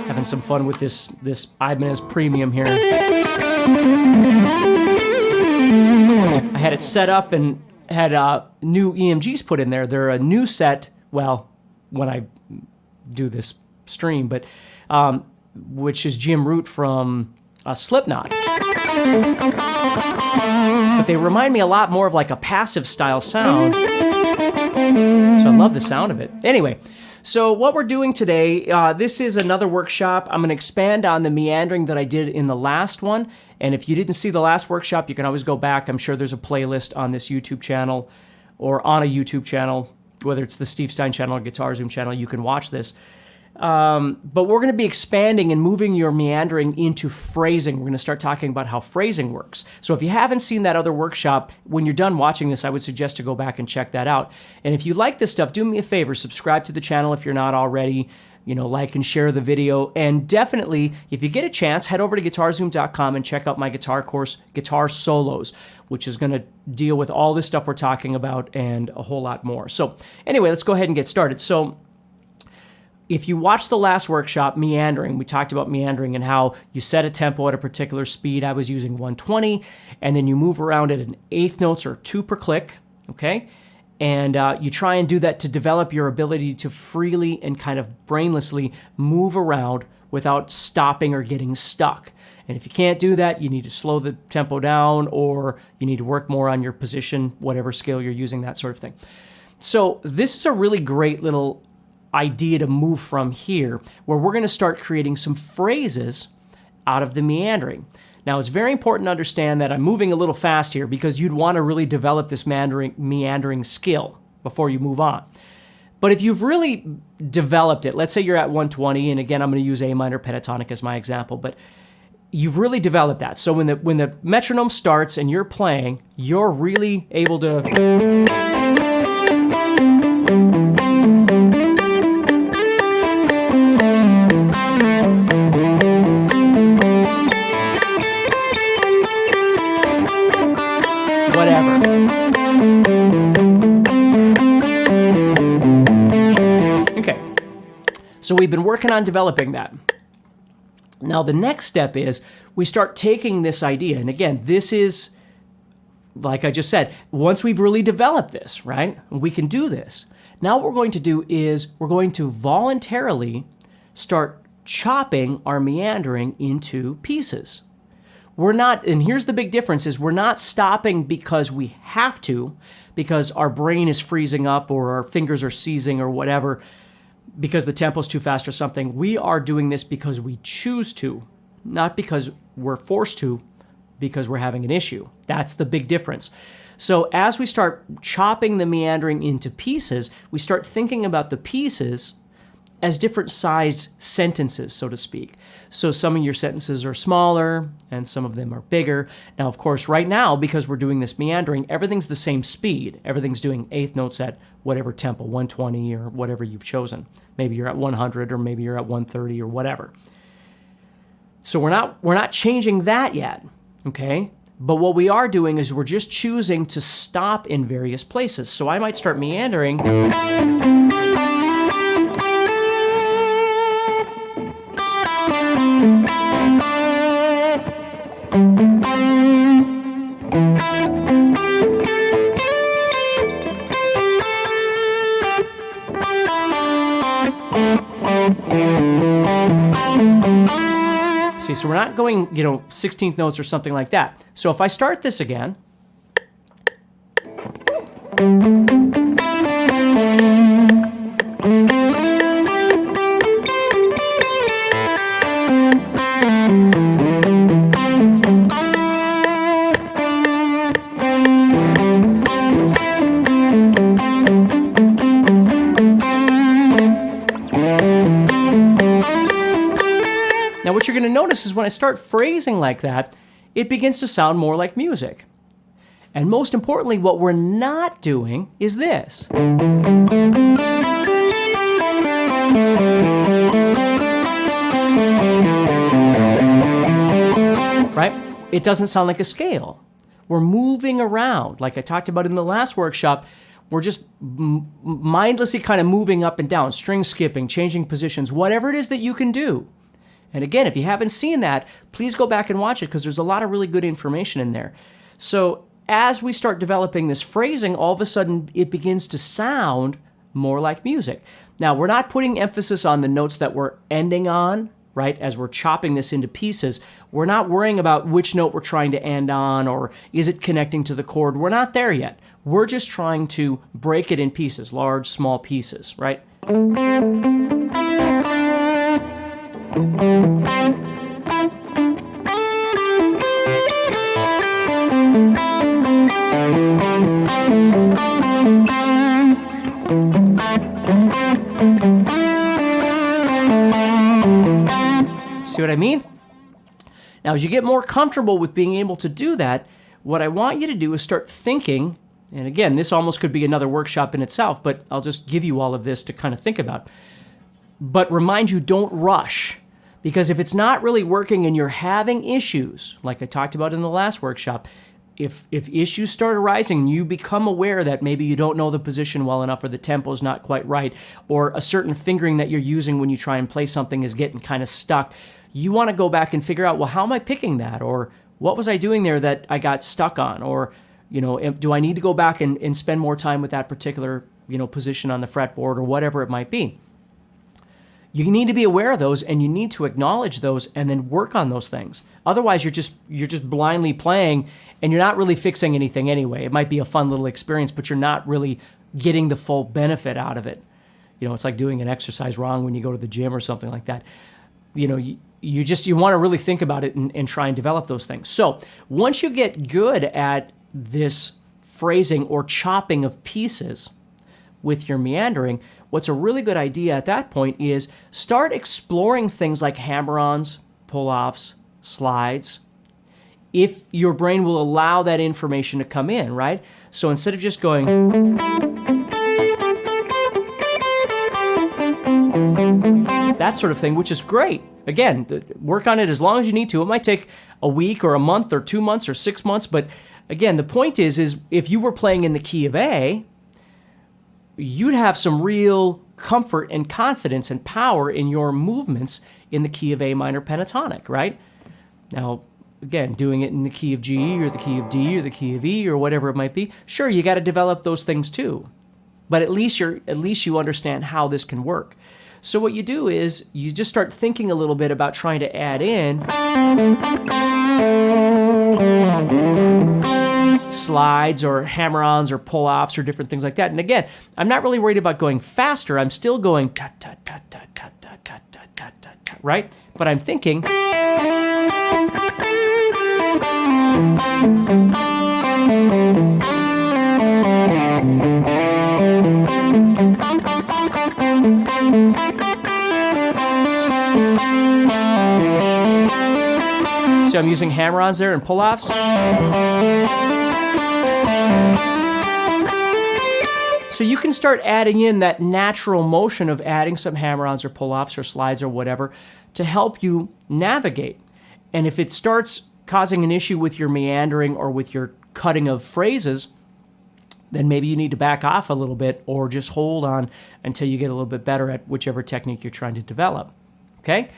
Having some fun with this Ibanez Premium here. I had it set up and had new EMGs put in there. They're a new set, well, when I do this stream, but which is Jim Root from Slipknot. But they remind me a lot more of like a passive style sound. So I love the sound of it. Anyway, so what we're doing today, this is another workshop. I'm going to expand on the meandering that I did in the last one. And if you didn't see the last workshop, you can always go back. I'm sure there's a playlist on this YouTube channel or on a YouTube channel, whether it's the Steve Stine channel or Guitar Zoom channel, you can watch this. But we're going to be expanding and moving your meandering into phrasing. We're going to start talking about how phrasing works. So if you haven't seen that other workshop, when you're done watching this, I would suggest to go back and check that out. And if you like this stuff, do me a favor, subscribe to the channel if you're not already. Like and share the video. And definitely, if you get a chance, head over to guitarzoom.com and check out my guitar course, Guitar Solos, which is going to deal with all this stuff we're talking about and a whole lot more. So anyway, let's go ahead and get started. So if you watched the last workshop, meandering, we talked about meandering and how you set a tempo at a particular speed. I was using 120, and then you move around at an eighth notes or 2 per click, okay? And you try and do that to develop your ability to freely and kind of brainlessly move around without stopping or getting stuck. And if you can't do that, you need to slow the tempo down, or you need to work more on your position, whatever scale you're using, that sort of thing. So this is a really great little idea to move from here, where we're going to start creating some phrases out of the meandering. Now, it's very important to understand that I'm moving a little fast here because you'd want to really develop this meandering skill before you move on. But if you've really developed it, let's say you're at 120, and again, I'm going to use A minor pentatonic as my example, but you've really developed that. So when the metronome starts and you're playing, you're really able to whatever. Okay, so we've been working on developing that. Now the next step is we start taking this idea, and again, this is, like I just said, once we've really developed this, right, we can do this. Now what we're going to do is we're going to voluntarily start chopping our meandering into pieces. We're not, and here's the big difference, is we're not stopping because we have to, because our brain is freezing up or our fingers are seizing or whatever, because the tempo's too fast or something. We are doing this because we choose to, not because we're forced to, because we're having an issue. That's the big difference. So as we start chopping the meandering into pieces, we start thinking about the pieces as different sized sentences, so to speak. So some of your sentences are smaller and some of them are bigger. Now, of course, right now, because we're doing this meandering, everything's the same speed. Everything's doing eighth notes at whatever tempo, 120 or whatever you've chosen. Maybe you're at 100 or maybe you're at 130 or whatever. So we're not changing that yet, okay? But what we are doing is we're just choosing to stop in various places. So I might start meandering. See, so we're not going, 16th notes or something like that. So if I start this again, now what you're going to notice is when I start phrasing like that, it begins to sound more like music. And most importantly, what we're not doing is this. Right? It doesn't sound like a scale. We're moving around. Like I talked about in the last workshop, we're just mindlessly kind of moving up and down, string skipping, changing positions, whatever it is that you can do. And again, if you haven't seen that, please go back and watch it because there's a lot of really good information in there. So as we start developing this phrasing, all of a sudden it begins to sound more like music. Now, we're not putting emphasis on the notes that we're ending on, right? As we're chopping this into pieces, we're not worrying about which note we're trying to end on or is it connecting to the chord. We're not there yet. We're just trying to break it in pieces, large, small pieces, right? See what I mean? Now, as you get more comfortable with being able to do that, what I want you to do is start thinking, and again, this almost could be another workshop in itself, but I'll just give you all of this to kind of think about. But remind you, don't rush, because if it's not really working and you're having issues, like I talked about in the last workshop, if issues start arising and you become aware that maybe you don't know the position well enough or the tempo is not quite right or a certain fingering that you're using when you try and play something is getting kind of stuck, you want to go back and figure out, well, how am I picking that? Or what was I doing there that I got stuck on? Or, do I need to go back and spend more time with that particular, position on the fretboard or whatever it might be? You need to be aware of those and you need to acknowledge those and then work on those things. Otherwise, you're just blindly playing and you're not really fixing anything anyway. It might be a fun little experience, but you're not really getting the full benefit out of it. It's like doing an exercise wrong when you go to the gym or something like that. You want to really think about it and try and develop those things. So once you get good at this phrasing or chopping of pieces with your meandering, what's a really good idea at that point is start exploring things like hammer-ons, pull-offs, slides, if your brain will allow that information to come in, right? So instead of just going, that sort of thing, which is great. Again, work on it as long as you need to. It might take a week or a month or 2 months or 6 months, but again, the point is if you were playing in the key of A, you'd have some real comfort and confidence and power in your movements in the key of A minor pentatonic, right? Now, again, doing it in the key of G or the key of D or the key of E or whatever it might be, sure, you got to develop those things too. But at least you understand how this can work. So what you do is you just start thinking a little bit about trying to add in slides or hammer-ons or pull-offs or different things like that. And again, I'm not really worried about going faster. I'm still going ta-ta-ta-ta-ta-ta-ta-ta-ta-ta, right? But I'm thinking. So I'm using hammer-ons there and pull-offs. So you can start adding in that natural motion of adding some hammer-ons or pull-offs or slides or whatever to help you navigate. And if it starts causing an issue with your meandering or with your cutting of phrases, then maybe you need to back off a little bit or just hold on until you get a little bit better at whichever technique you're trying to develop. Okay?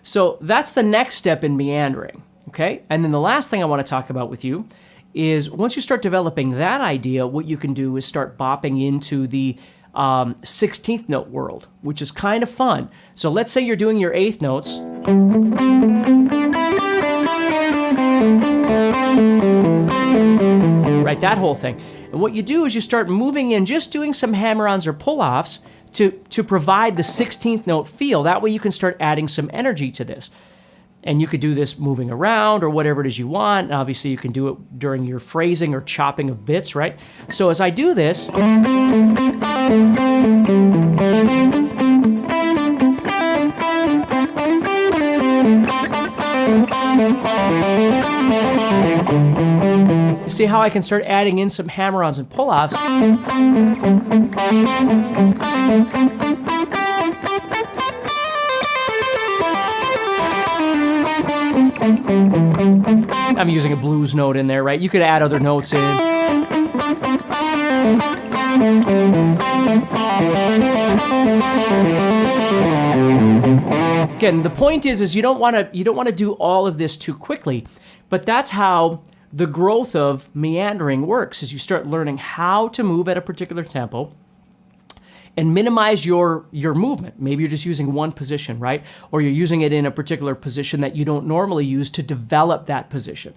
So that's the next step in meandering. Okay? And then the last thing I want to talk about with you is once you start developing that idea, what you can do is start bopping into the 16th note world, which is kind of fun. So let's say you're doing your 8th notes. Right, that whole thing. And what you do is you start moving in, just doing some hammer-ons or pull-offs to provide the 16th note feel. That way you can start adding some energy to this. And you could do this moving around or whatever it is you want. And obviously, you can do it during your phrasing or chopping of bits, right? So as I do this, you see how I can start adding in some hammer-ons and pull-offs? I'm using a blues note in there, right? You could add other notes in. Again, the point is you don't want to do all of this too quickly, but that's how the growth of meandering works. Is you start learning how to move at a particular tempo and minimize your movement. Maybe you're just using one position, right? Or you're using it in a particular position that you don't normally use to develop that position.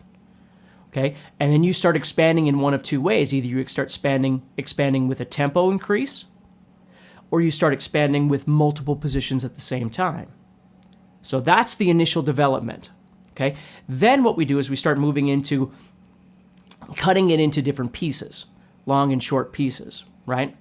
Okay? And then you start expanding in one of two ways. Either you start expanding with a tempo increase, or you start expanding with multiple positions at the same time. So that's the initial development. Okay? Then what we do is we start moving into cutting it into different pieces, long and short pieces, right?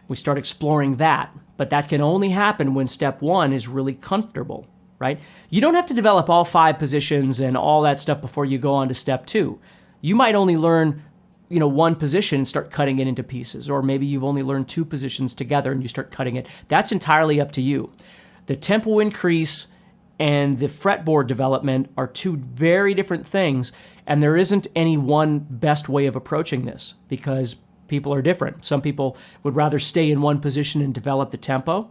We start exploring that, but that can only happen when step one is really comfortable, right? You don't have to develop all 5 positions and all that stuff before you go on to step 2. You might only learn, one position and start cutting it into pieces, or maybe you've only learned 2 positions together and you start cutting it. That's entirely up to you. The tempo increase and the fretboard development are 2 very different things, and there isn't any one best way of approaching this because people are different. Some people would rather stay in one position and develop the tempo,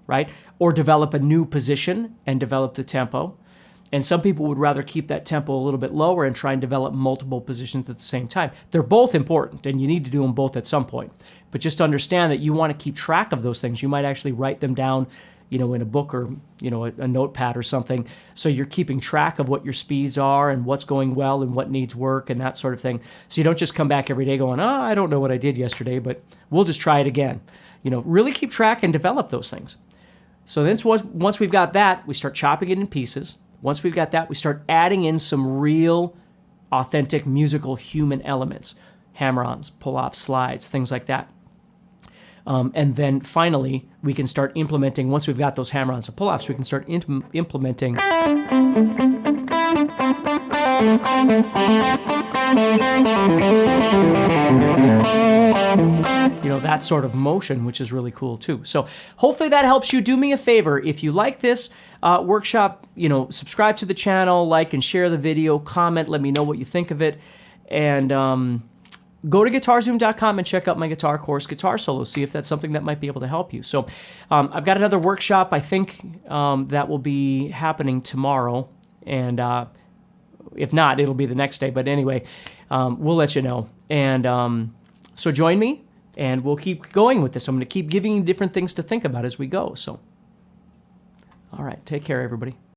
right? Or develop a new position and develop the tempo. And some people would rather keep that tempo a little bit lower and try and develop multiple positions at the same time. They're both important, and you need to do them both at some point. But just understand that you want to keep track of those things. You might actually write them down, in a book or, a notepad or something. So you're keeping track of what your speeds are and what's going well and what needs work and that sort of thing. So you don't just come back every day going, I don't know what I did yesterday, but we'll just try it again. Really keep track and develop those things. So then once we've got that, we start chopping it in pieces. Once we've got that, we start adding in some real, authentic musical human elements. Hammer-ons, pull-offs, slides, things like that. And then finally, we can start implementing, once we've got those hammer-ons and pull-offs, we can start implementing that sort of motion, which is really cool too. So hopefully that helps you. Do me a favor. If you like this workshop, subscribe to the channel, like and share the video, comment, let me know what you think of it. And go to guitarzoom.com and check out my guitar course, Guitar Solo. See if that's something that might be able to help you. So I've got another workshop, I think, that will be happening tomorrow. And if not, it'll be the next day. But anyway, we'll let you know. And so join me, and we'll keep going with this. I'm going to keep giving you different things to think about as we go. So, all right, take care, everybody.